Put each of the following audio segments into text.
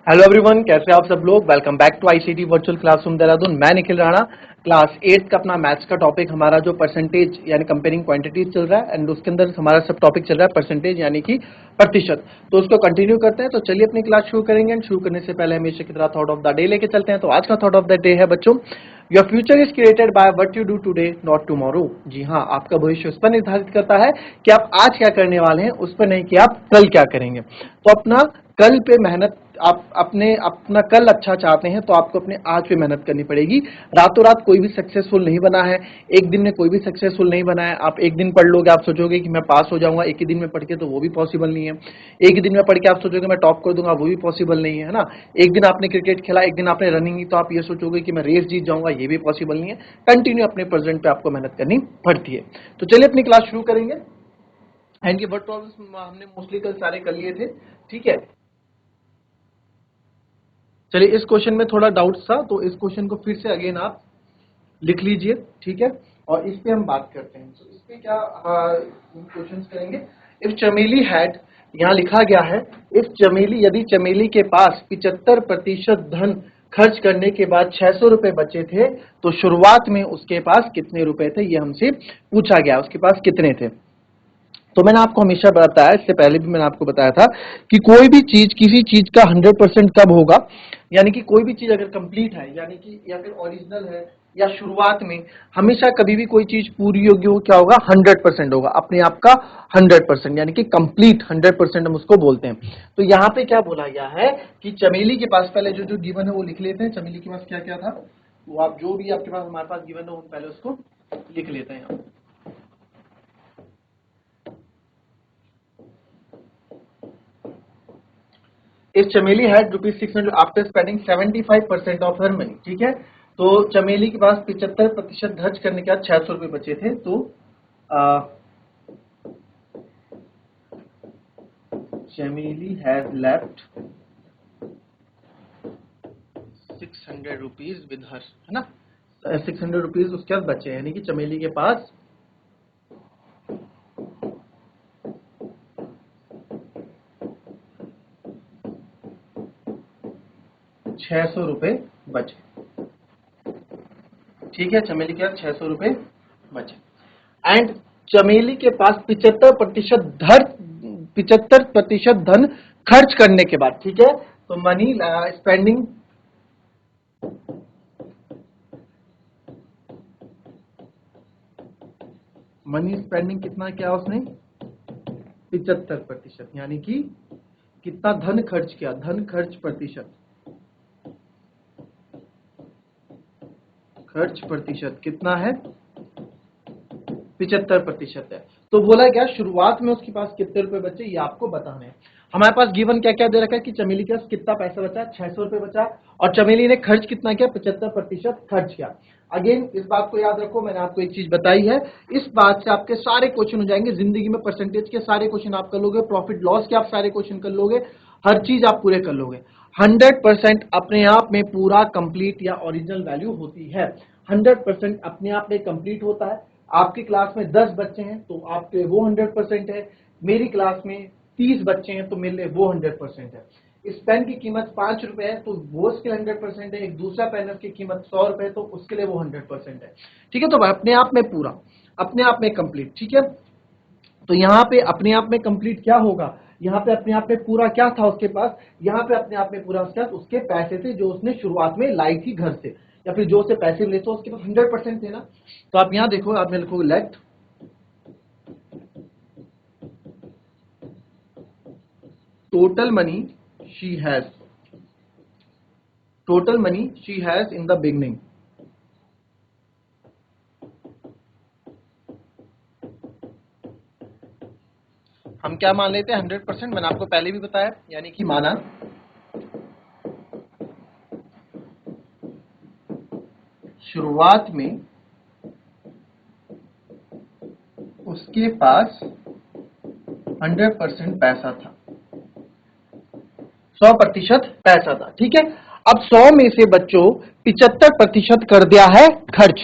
Hello everyone, कैसे आप सब लोग। Welcome back to ICT virtual classroom Dehradun. मैं निखिल राणा। क्लास 8 का अपना मैथ्स का टॉपिक हमारा जो परसेंटेज यानी कंपेयरिंग क्वांटिटीज चल रहा है एंड उसके अंदर हमारा सब टॉपिक चल रहा है परसेंटेज यानी कि प्रतिशत। तो उसको कंटिन्यू करते हैं। तो चलिए अपनी क्लास शुरू करेंगे एंड शुरू करने से पहले हमेशा की तरह थॉट ऑफ द डे लेके चलते हैं। तो आज का थॉट ऑफ द डे है बच्चों, your future is created by what you do today not tomorrow. जी हाँ, आपका भविष्य उस पर निर्धारित करता है कि आप आज क्या करने वाले हैं, उस पर नहीं कि आप कल क्या करेंगे। तो अपना कल पे मेहनत, आप अपना कल अच्छा चाहते हैं तो आपको अपने आज पे मेहनत करनी पड़ेगी। रातों रात कोई भी सक्सेसफुल नहीं बना है, एक दिन में कोई भी सक्सेसफुल नहीं बना है। आप एक दिन पढ़ लोगे, आप सोचोगे कि मैं पास हो जाऊंगा एक ही दिन में पढ़ के, तो वो भी पॉसिबल नहीं है। एक ही दिन में पढ़ के आप सोचोगे मैं टॉप कर दूंगा, वो भी पॉसिबल नहीं है ना। एक दिन आपने क्रिकेट खेला, एक दिन आपने रनिंग की, तो आप ये सोचोगे कि मैं रेस जीत जाऊंगा, ये भी पॉसिबल नहीं है। कंटिन्यू अपने प्रेजेंट पे आपको मेहनत करनी पड़ती है। तो चलिए अपनी क्लास शुरू करेंगे। एंड ये वर्ड प्रॉब्लम्स हमने मोस्टली कल सारे कर लिए थे, ठीक है। चलिए, इस क्वेश्चन में थोड़ा डाउट था तो इस क्वेश्चन को फिर से अगेन आप लिख लीजिए, ठीक है। और इस पे हम बात करते हैं। तो इस पे क्या क्वेश्चन करेंगे। इफ चमेली हैड, यहाँ लिखा गया है इफ चमेली, यदि चमेली के पास 75% धन खर्च करने के बाद 600 रुपए बचे थे तो शुरुआत में उसके पास कितने रुपए थे, ये हमसे पूछा गया। उसके पास कितने थे। तो मैंने आपको हमेशा बताया, इससे पहले भी मैंने आपको बताया था कि कोई भी चीज, किसी चीज का 100% कब होगा, यानी कि कोई भी चीज अगर कंप्लीट है यानी कि या फिर ओरिजिनल है या शुरुआत में, हमेशा कभी भी कोई चीज पूरी होगी वो क्या होगा, 100% होगा, अपने आप का 100%, यानी कि कंप्लीट 100% हम उसको बोलते हैं। तो यहाँ पे क्या बोला गया है कि चमेली के पास, पहले जो जो गिवन है वो लिख लेते हैं। चमेली के पास क्या क्या था, वो आप जो भी आपके पास हमारे पास गिवन है वो पहले उसको लिख लेते हैं यहाँ। इफ चमेली had ₹600 after spending 75% of her money, ठीक है। तो चमेली के पास 75% खर्च करने के बाद 600 रुपए बचे थे। तो चमेली has left 600 rupees with her, है ना। 600 रुपीज उसके पास बचे, यानी कि चमेली के पास 600 रुपए बचे, ठीक है। चमेली के पास 600 रुपए बचे एंड चमेली के पास 75% धन खर्च करने के बाद, ठीक है। तो मनी स्पेंडिंग, मनी स्पेंडिंग कितना किया उसने, 75%, यानी कि कितना धन खर्च किया, धन खर्च प्रतिशत, खर्च प्रतिशत कितना है, 75% है। तो बोला क्या, शुरुआत में उसके पास कितने रुपए बचे ये आपको बताना है। हमारे पास गिवन क्या क्या दे रखा है कि चमेली के पास कितना पैसा बचा, 600 रुपए बचा, और चमेली ने खर्च कितना किया, 75% खर्च किया। अगेन इस बात को याद रखो, मैंने आपको एक चीज बताई है, इस बात से आपके सारे क्वेश्चन हो जाएंगे जिंदगी में। परसेंटेज के सारे क्वेश्चन आप कर लोगे, प्रॉफिट लॉस के आप सारे क्वेश्चन कर लोगे, हर चीज आप पूरे कर लोगे। 100% अपने आप में पूरा कंप्लीट या ओरिजिनल वैल्यू होती है। 100% अपने आप में कंप्लीट होता है। आपकी क्लास में 10 बच्चे हैं तो आपके वो 100% है, मेरी क्लास में 30 बच्चे हैं तो मेरे लिए वो 100% है। इस पेन की कीमत 5 रुपए है तो वो उसके 100% है। एक दूसरा पेन की कीमत 100 रुपए है तो उसके लिए वो 100% है, ठीक है। तो अपने आप में पूरा, अपने आप में कंप्लीट, ठीक है। तो यहाँ पे अपने आप में कंप्लीट क्या होगा, यहाँ पे अपने आप में पूरा क्या था उसके पास, यहाँ पे अपने आप में पूरा उसके पास उसके पैसे थे जो उसने शुरुआत में लाई थी घर से, या फिर जो उसे पैसे मिले तो उसके पास 100% थे ना। तो आप यहाँ देखो, आप लिखोगे let total money she has, total money she has in the beginning. हम क्या मान लेते हैं, 100%। मैंने आपको पहले भी बताया, यानी कि माना शुरुआत में उसके पास 100% पैसा था, 100% पैसा था, ठीक है। अब 100 में से बच्चों 75% कर दिया है खर्च।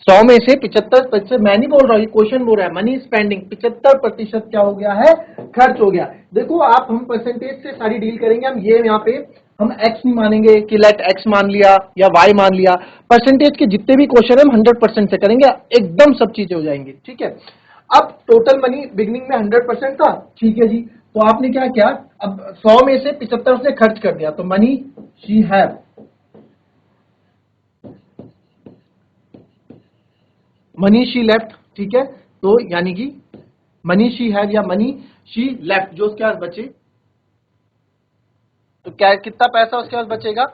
100 में से 75%, मैं नहीं बोल रहा हूं, ये क्वेश्चन बोल रहा है, मनी स्पेंडिंग 75% क्या हो गया है, खर्च हो गया। देखो आप, हम परसेंटेज से सारी डील करेंगे, हम ये यहाँ पे हम x नहीं मानेंगे कि लेट x मान लिया या y मान लिया। परसेंटेज के जितने भी क्वेश्चन है हम 100% से करेंगे, एकदम सब चीजें हो जाएंगी, ठीक है। अब टोटल मनी बिगनिंग में 100% था, ठीक है जी। तो आपने क्या किया, अब 100 में से 75 उसने खर्च कर दिया, तो money she have, money she left, ठीक है। तो यानी कि मनी शी हैव या मनी शी लेफ्ट, जो उसके पास बचे, तो क्या कितना पैसा उसके पास बचेगा,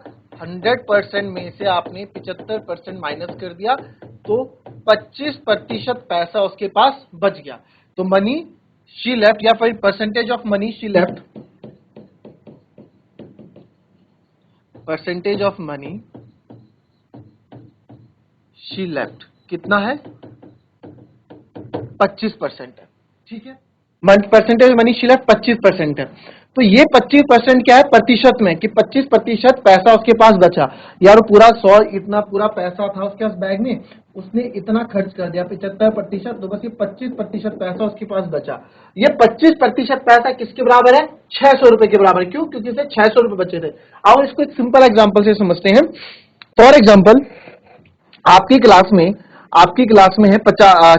100% में से आपने 75% माइनस कर दिया, तो 25% पैसा उसके पास बच गया। तो मनी शी लेफ्ट या फिर percentage of money she left, percentage of money she left कितना है, 25% है, ठीक है। परसेंटेज मनी शी लेफ्ट 25% है। तो ये 25% क्या है प्रतिशत में, कि 25% पैसा उसके पास बचा। यार पूरा 100 इतना पूरा पैसा था उसके पास बैग में, उसने इतना खर्च कर दिया 75%, तो बस ये 25% पैसा उसके पास बचा। ये 25% पैसा किसके बराबर है, 600 रुपए के बराबर। क्यों, क्योंकि इसे 600 रुपए बचे थे। आओ इसको एक सिंपल एग्जाम्पल से समझते हैं। फॉर एग्जाम्पल, आपकी क्लास में है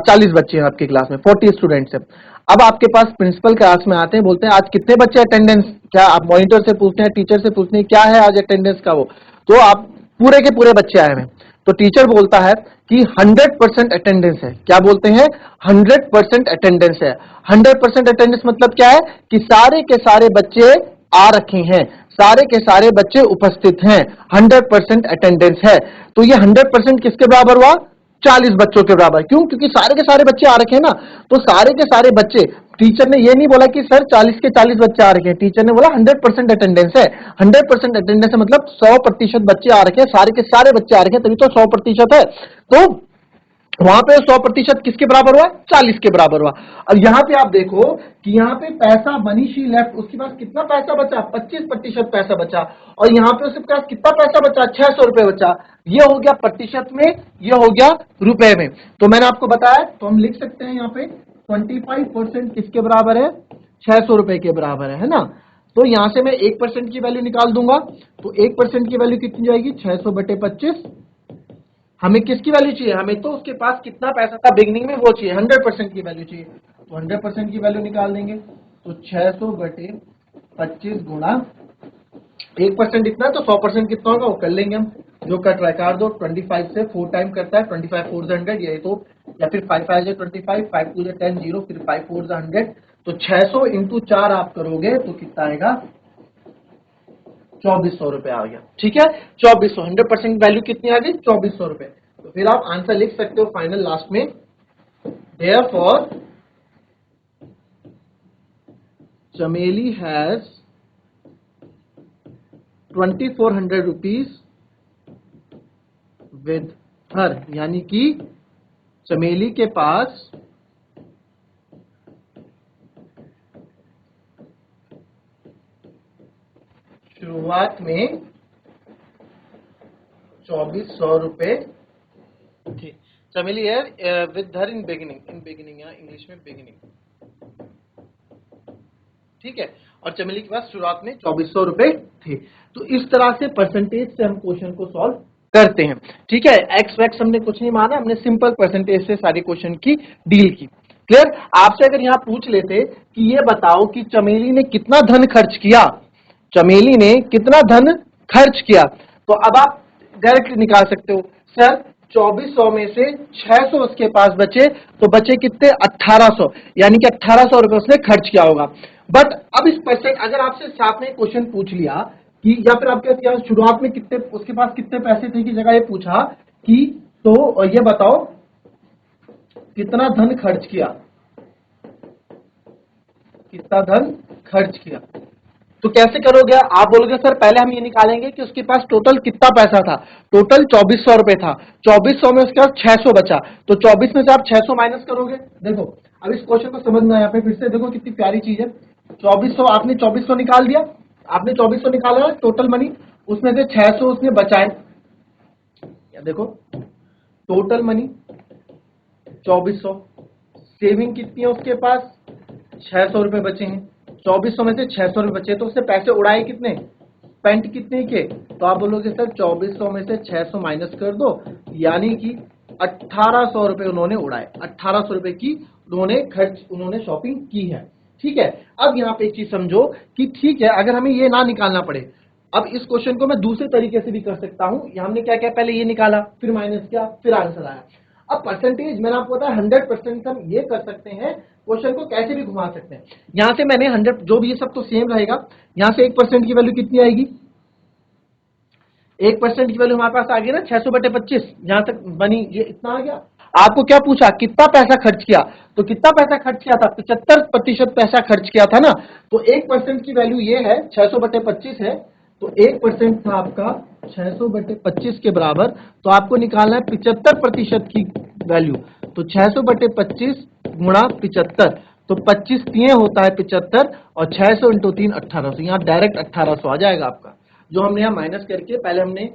40 बच्चे हैं, आपकी क्लास में 40 स्टूडेंट्स हैं। अब आपके पास प्रिंसिपल क्लास में आते हैं, बोलते हैं आज कितने बच्चे अटेंडेंस, क्या आप मॉनिटर से पूछते हैं, टीचर से पूछते हैं क्या है आज अटेंडेंस का, वो तो आप पूरे के पूरे बच्चे आए हैं। तो टीचर बोलता है कि 100% अटेंडेंस है। क्या बोलते हैं, 100% अटेंडेंस है। 100% अटेंडेंस मतलब क्या है, कि सारे के सारे बच्चे आ रखे हैं, सारे के सारे बच्चे उपस्थित हैं, 100% अटेंडेंस है। तो ये 100% किसके बराबर हुआ, 40 बच्चों के बराबर। क्यों, क्योंकि सारे के सारे बच्चे आ रखे हैं ना। तो सारे के सारे बच्चे, टीचर ने ये नहीं बोला कि सर 40 के 40 बच्चे आ रखे हैं, टीचर ने बोला 100% अटेंडेंस है। 100% अटेंडेंस है मतलब 100% बच्चे आ रखे हैं, सारे के सारे बच्चे आ रखे हैं, तभी तो 100% है। तो वहां पे 100% किसके बराबर हुआ, 40 के बराबर हुआ। अब यहां पे आप देखो कि यहां पे पैसा मनी शी लेफ्ट, उसके पास कितना पैसा बचा, 25% पैसा बचा। और यहां पे उसके पास कितना पैसा बचा, 600 रुपए बचा। ये हो गया प्रतिशत में, ये हो गया रुपए में। तो मैंने आपको बताया, तो हम लिख सकते हैं यहाँ पे 25% किसके बराबर है, 600 रुपए के बराबर है ना। तो यहां से मैं 1% की वैल्यू निकाल दूंगा, तो 1% की वैल्यू कितनी जाएगी, 600/25। हमें किसकी वैल्यू चाहिए, हमें तो उसके पास कितना पैसा था बिगनिंग में वो चाहिए, 100% की वैल्यू चाहिए। तो 100% की वैल्यू निकाल देंगे, तो 600/25 गुणा 1% इतना है, तो 100% कितना होगा वो कर लेंगे हम, जो कट रहा है काट दो। 25 से 4 टाइम करता है, 25 4 100, ये तो, या फिर 5 5 25, 5 2 10 0, फिर 5 4 100। तो 600 इंटू 4 आप करोगे तो कितना आएगा, 2400 रुपए आ गया, ठीक है। 2400, 100% वैल्यू कितनी आ गई, 2400 रुपए। तो फिर आप आंसर लिख सकते हो फाइनल लास्ट में, देयरफॉर चमेली हैज 2400 रुपीज विद हर, यानी कि चमेली के पास शुरुआत में 2400 रुपए थे। चमेली है विद हर इन बिगिनिंग या इंग्लिश में बिगिनिंग, ठीक है। और चमेली के पास शुरुआत में 2400 रुपए थे। तो इस तरह से परसेंटेज से हम क्वेश्चन को सॉल्व करते हैं, ठीक है। एक्स वैक्स हमने कुछ नहीं माना, हमने सिंपल परसेंटेज से सारे क्वेश्चन की डील की। क्लियर। आपसे अगर यहां पूछ लेते कि ये बताओ कि चमेली ने कितना धन खर्च किया, चमेली ने कितना धन खर्च किया, तो अब आप डायरेक्ट निकाल सकते हो, सर 2400 में से 600 उसके पास बचे, तो बचे कितने, 1800, यानी कि 1800 रुपए उसने खर्च किया होगा। बट अब इस परसेंट, अगर आपसे साथ में क्वेश्चन पूछ लिया कि, या फिर आपके शुरुआत में कितने उसके पास कितने पैसे थे की जगह ये पूछा कि, तो ये बताओ कितना धन खर्च किया, कितना धन खर्च किया, तो कैसे करोगे आप, बोलोगे सर पहले हम ये निकालेंगे कि उसके पास टोटल कितना पैसा था, टोटल 2400 रुपए था, 2400 में उसके पास 600 बचा, तो 24 में से आप 600 माइनस करोगे। देखो अब इस क्वेश्चन को समझना, यहाँ पे फिर से देखो कितनी प्यारी चीज है। 2400 आपने 2400 निकाल दिया, आपने 2400 निकाला टोटल मनी, उसमें से 600 उसने बचाए, देखो टोटल मनी 2400, सेविंग कितनी है उसके पास, 600 रुपए बचे हैं। 2400 में से 600 रुपए बचे, तो उससे पैसे उड़ाए कितने, स्पेंट कितने के, तो आप बोलोगे सर 2400 में से 600 माइनस कर दो, यानी कि 1800 रुपए उन्होंने उड़ाए, 1800 रुपए की उन्होंने शॉपिंग की है। ठीक है, अब यहाँ पे एक चीज समझो कि ठीक है, अगर हमें ये ना निकालना पड़े, अब इस क्वेश्चन को मैं दूसरे तरीके से भी कर सकता हूं। हमने क्या क्या पहले ये निकाला, फिर माइनस किया, फिर आंसर आया। अब परसेंटेज मैंने आपको बताया 100% हम ये कर सकते हैं, क्वेश्चन को कैसे भी घुमा सकते हैं। यहां से मैंने 100 जो भी ये सब तो सेम रहेगा, यहां से 1% की वैल्यू कितनी आएगी, 1% की वैल्यू हमारे पास आ गई ना 600/25, जहां तक बनी ये इतना आ गया। आपको क्या पूछा, कितना पैसा खर्च किया, तो कितना पैसा खर्च किया था, 75% पैसा खर्च किया था ना, तो 1% की वैल्यू ये है 600/25 है, तो 1% था आपका 600/25 के बराबर, तो आपको निकालना है 75% की वैल्यू, तो 600/25 गुणा 75, तो 25 3 होता है 75, और 600 इंटू 3 1800, यहाँ डायरेक्ट 1800 आ जाएगा आपका। जो हमने यहाँ माइनस करके पहले हमने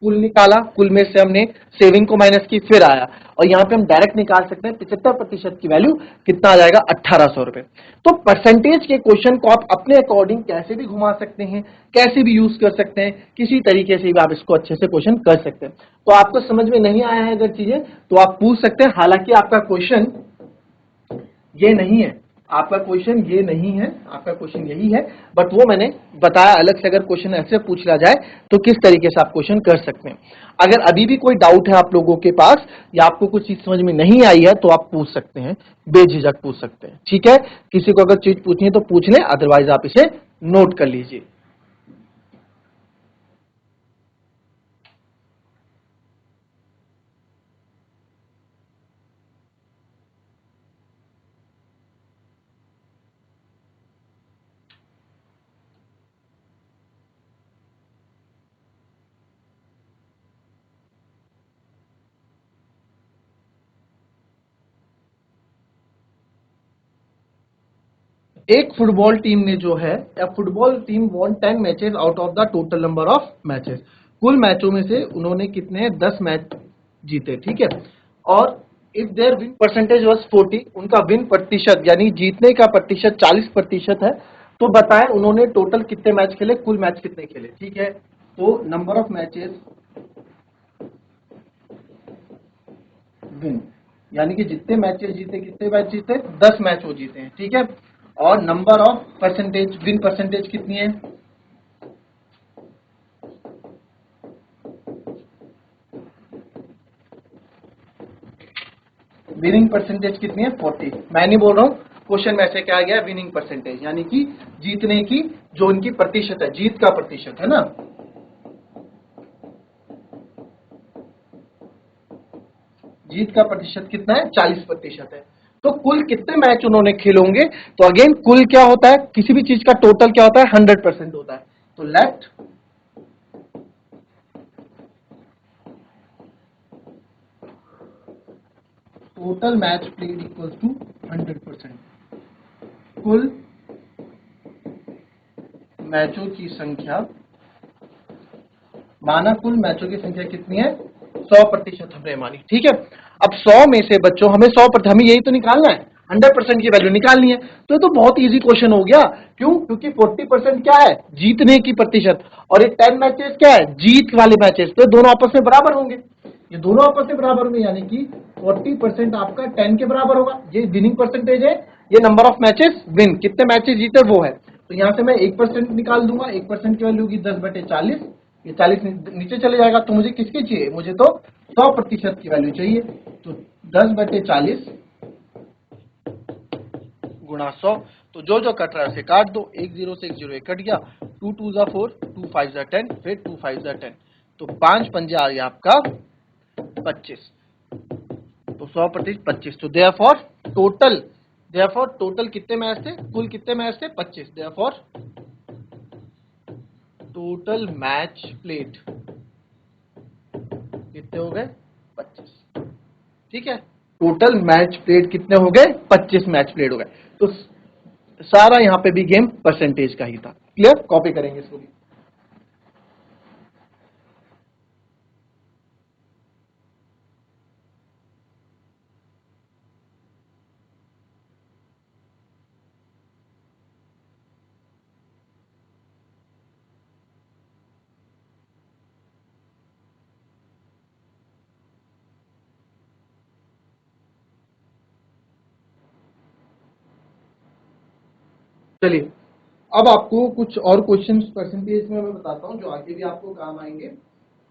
कुल निकाला, कुल में से हमने सेविंग को माइनस की, फिर आया, और यहाँ पे हम डायरेक्ट निकाल सकते हैं 75% की वैल्यू कितना आ जाएगा, 1800 रुपए। तो परसेंटेज के क्वेश्चन को आप अपने अकॉर्डिंग कैसे भी घुमा सकते हैं, कैसे भी यूज कर सकते हैं, किसी तरीके से भी आप इसको अच्छे से क्वेश्चन कर सकते हैं। तो आपको समझ में नहीं आया है अगर चीजें, तो आप पूछ सकते हैं। हालांकि आपका क्वेश्चन ये नहीं है, आपका क्वेश्चन ये नहीं है, आपका क्वेश्चन यही है, बट वो मैंने बताया अलग से। अगर क्वेश्चन ऐसे पूछ लिया जाए तो किस तरीके से आप क्वेश्चन कर सकते हैं। अगर अभी भी कोई डाउट है आप लोगों के पास, या आपको कुछ चीज समझ में नहीं आई है, तो आप पूछ सकते हैं, बेझिझक पूछ सकते हैं। ठीक है, किसी को अगर चीज पूछनी है तो पूछ ले, अदरवाइज आप इसे नोट कर लीजिए। एक फुटबॉल टीम ने जो है, या football team von 10 matches out of the total number of matches, कुल मैचों में से उन्होंने कितने 10 मैच जीते। ठीक है, और if their win percentage was 40, उनका विन प्रतिशत यानी जीतने का प्रतिशत 40% है, तो बताएं उन्होंने टोटल कितने मैच खेले, कुल मैच कितने खेले। ठीक है, तो नंबर ऑफ मैचेस विन, यानी कि जितने मैचेस जीते, कितने मैच जीते, 10 मैच वो जीते हैं। ठीक है, और number of percentage, win percentage कितनी है, विनिंग परसेंटेज कितनी है, 40। मैं नहीं बोल रहा हूं, क्वेश्चन में ऐसे क्या गया, विनिंग परसेंटेज यानी कि जीतने की जो उनकी प्रतिशत है, जीत का प्रतिशत है ना, जीत का प्रतिशत कितना है, 40% है। तो कुल कितने मैच उन्होंने खेले होंगे, तो अगेन कुल क्या होता है, किसी भी चीज का टोटल क्या होता है, 100% होता है। तो let total match played equals to 100%। कुल मैचों की संख्या, माना कुल मैचों की संख्या कितनी है, 100% हमने मानी। ठीक है, अब 100 में से बच्चों हमें 100%, हमें यही तो निकालना है, 100% की वैल्यू निकालनी है। तो ये तो बहुत इजी क्वेश्चन हो गया। क्यों, क्योंकि 40% क्या है, जीतने की प्रतिशत, और ये 10 मैचेस क्या है, जीत वाले मैचेस, तो दोनों आपस में बराबर होंगे, ये दोनों आपस में बराबर होंगे, यानी कि 40% आपका 10 के बराबर होगा। ये विनिंग परसेंटेज है, ये नंबर ऑफ मैचेस विन, कितने मैचेस जीते वो है। तो यहां से मैं 1% निकाल दूंगा, 1% की वैल्यू होगी 10/40, ये 40 नीचे चले जाएगा। तो मुझे किसकी चाहिए, मुझे तो 100% की वैल्यू चाहिए। तो 10/40 गुणा 100, तो जो जो कट रहा है उसे काट दो, एक जीरो से एक जीरो एक कट गया, 2 2 4, 2 5 10, फिर 2 5 10, तो 5 पंजे आ गया आपका 25, तो 100% 25। तो देयरफॉर टोटल कितने मैच थे, कुल कितने मैच थे, 25। देयरफॉर टोटल मैच प्लेड कितने हो गए, 25। ठीक है, टोटल मैच प्लेड कितने हो गए, 25 मैच प्लेड हो गए। तो सारा यहां पे भी गेम परसेंटेज का ही था। क्लियर, कॉपी करेंगे इसको भी। चलिए अब आपको कुछ और क्वेश्चन परसेंटेज में मैं बताता हूँ जो आगे भी आपको काम आएंगे।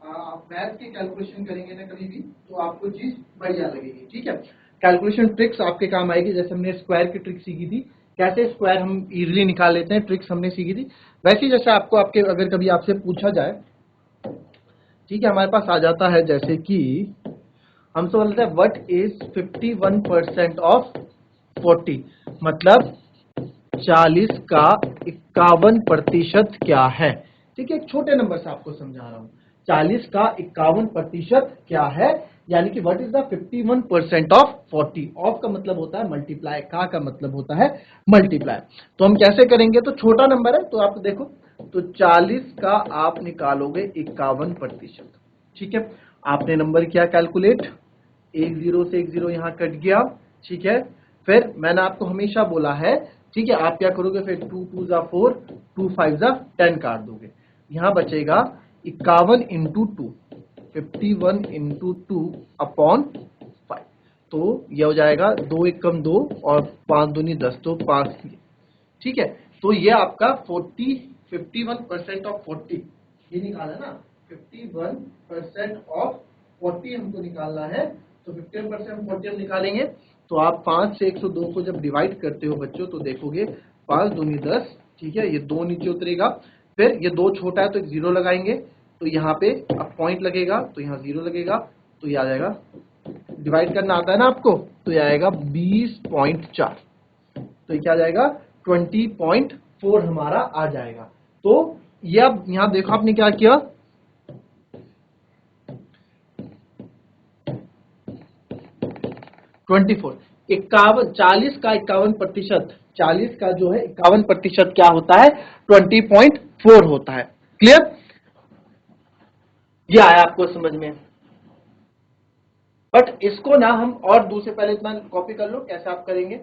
आप मैथ के कैलकुलेशन करेंगे ना कभी भी तो आपको चीज बढ़िया लगेगी, ठीक है। कैलकुलेशन ट्रिक्स आपके काम आएगी, जैसे हमने स्क्वायर की ट्रिक सीखी थी, कैसे स्क्वायर हम इजीली निकाल लेते हैं, ट्रिक्स हमने सीखी थी। वैसे ही जैसे आपको आपके अगर कभी आपसे पूछा जाए, ठीक है, हमारे पास आ जाता है जैसे कि हमसे बोलते हैं व्हाट इज 51% ऑफ 40, मतलब 40 का 51% क्या है। ठीक है, एक छोटे नंबर से आपको समझा रहा हूं, 40 का 51% क्या है, यानी कि what is the 51% of 40। Of का मतलब होता है मल्टीप्लाई, का मतलब होता है मल्टीप्लाई। तो हम कैसे करेंगे, तो छोटा नंबर है तो आप देखो, तो 40 का आप निकालोगे 51%, ठीक है। आपने नंबर किया कैलकुलेट, एक जीरो से एक जीरो यहां कट गया, ठीक है। फिर मैंने आपको हमेशा बोला है, ठीक है, आप क्या करोगे, फिर 2 2 जा 4, 2 5 जा 10 काट दोगे, यहां बचेगा 51 इंटू 2, 51 इंटू 2 अपॉन 5। तो ये हो जाएगा 2 एक कम 2 और 5 दूनी 10, तो 5, ठीक है। तो ये आपका 51% ऑफ 40 ये निकाला ना, 51% ऑफ 40 हमको निकालना है। तो 51% 40 हम निकालेंगे, तो आप 5 से 102 को जब डिवाइड करते हो बच्चों तो देखोगे 5 दूनी 10, ठीक है, ये 2 नीचे उतरेगा, फिर ये 2 छोटा है तो एक जीरो लगाएंगे, तो यहाँ पे अब पॉइंट लगेगा तो यहाँ जीरो लगेगा, तो ये आ जाएगा, डिवाइड करना आता है ना आपको, तो ये आएगा 20.4, तो ये क्या आ जाएगा 20.4 हमारा आ जाएगा। तो ये अब यहां देखो आपने क्या किया, 24, 51, 40 का 51%, 40 का जो है 51% क्या होता है, 20.4 होता है। क्लियर, ये आया आपको समझ में। बट इसको ना हम और दूसरे, पहले इतना कॉपी कर लो कैसे आप करेंगे।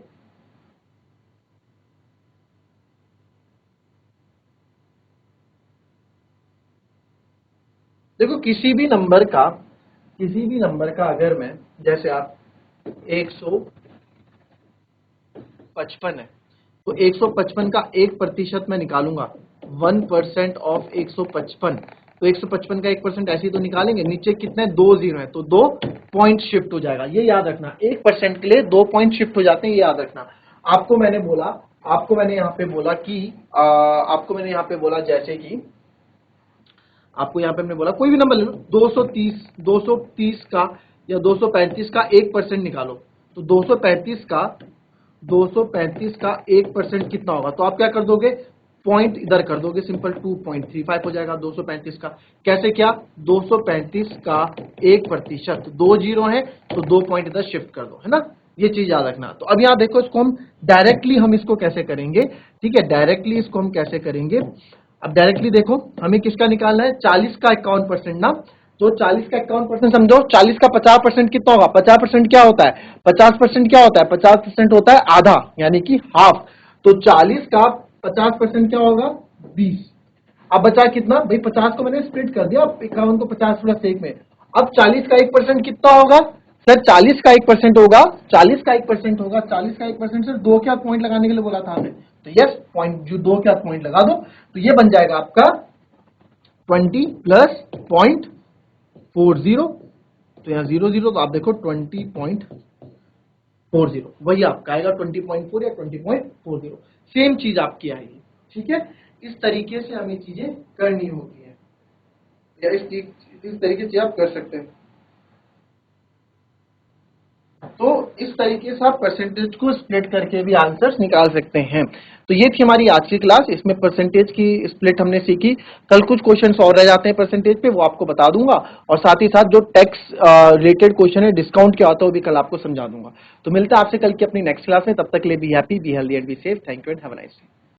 देखो किसी भी नंबर का अगर मैं, जैसे आप 155 है, तो 155 का 1% मैं निकालूंगा, 1% ऑफ 155, तो 155 का 1% ऐसे ही तो निकालेंगे, नीचे कितने 2 जीरो है तो 2 पॉइंट शिफ्ट हो जाएगा, ये याद रखना, 1% के लिए 2 पॉइंट शिफ्ट हो जाते हैं, ये याद रखना। आपको मैंने यहाँ पे बोला कि आपको मैंने यहाँ पे बोला जैसे कि आपको यहाँ पे हमने बोला कोई भी नंबर ले लो, 230 का या 235 का 1% निकालो, तो 235 का 1% कितना होगा, तो आप क्या कर दोगे, पॉइंट इधर कर दोगे, सिंपल 2.35 हो जाएगा 235 का। कैसे क्या, 235 का 1%, 2 जीरो है तो 2 पॉइंट इधर शिफ्ट कर दो, है ना, ये चीज याद रखना। तो अब यहाँ देखो, इसको हम डायरेक्टली हम इसको कैसे करेंगे, ठीक है, डायरेक्टली इसको हम कैसे करेंगे। अब डायरेक्टली देखो हमें किसका निकालना है, 40 का 51% ना, तो 40 का 51% समझो, 40 का 50% कितना होगा, 50% क्या होता है, 50% क्या होता है, 50% होता है आधा, यानी कि हाफ। तो 40 का 50% क्या होगा, 20। अब बचा कितना भाई, 50 को मैंने स्प्लिट कर दिया 51 को 50 प्लस 1 में। अब 40 का 1% कितना होगा सर, 40 का 1% होगा, 40 का 1% होगा, 40 का 1% सर 2 के हाथ पॉइंट लगाने के लिए बोला था हमने, तो यस पॉइंट, जो 2 के हाथ पॉइंट लगा दो, तो ये बन जाएगा आपका 20 प्लस 0.40, तो यहाँ 0 तो आप देखो 20.40, वही आपका आएगा 20.4 या 20.40, सेम चीज आपकी आएगी, ठीक है। इस तरीके से हमें चीजें करनी होती है, या इस तरीके से आप कर सकते हैं। तो इस तरीके से आप परसेंटेज को स्प्लिट करके भी आंसर्स निकाल सकते हैं। तो ये थी हमारी आज की क्लास, इसमें परसेंटेज की स्प्लिट हमने सीखी। कल कुछ क्वेश्चंस और रह जाते हैं परसेंटेज पे, वो आपको बता दूंगा, और साथ ही साथ जो टैक्स रिलेटेड क्वेश्चन है डिस्काउंट क्या होता है वो भी कल आपको समझा दूंगा। तो मिलता है आपसे कल की अपनी नेक्स्ट क्लास में, तब तक के लिए be happy, be healthy and be safe. Thank you and have a nice day.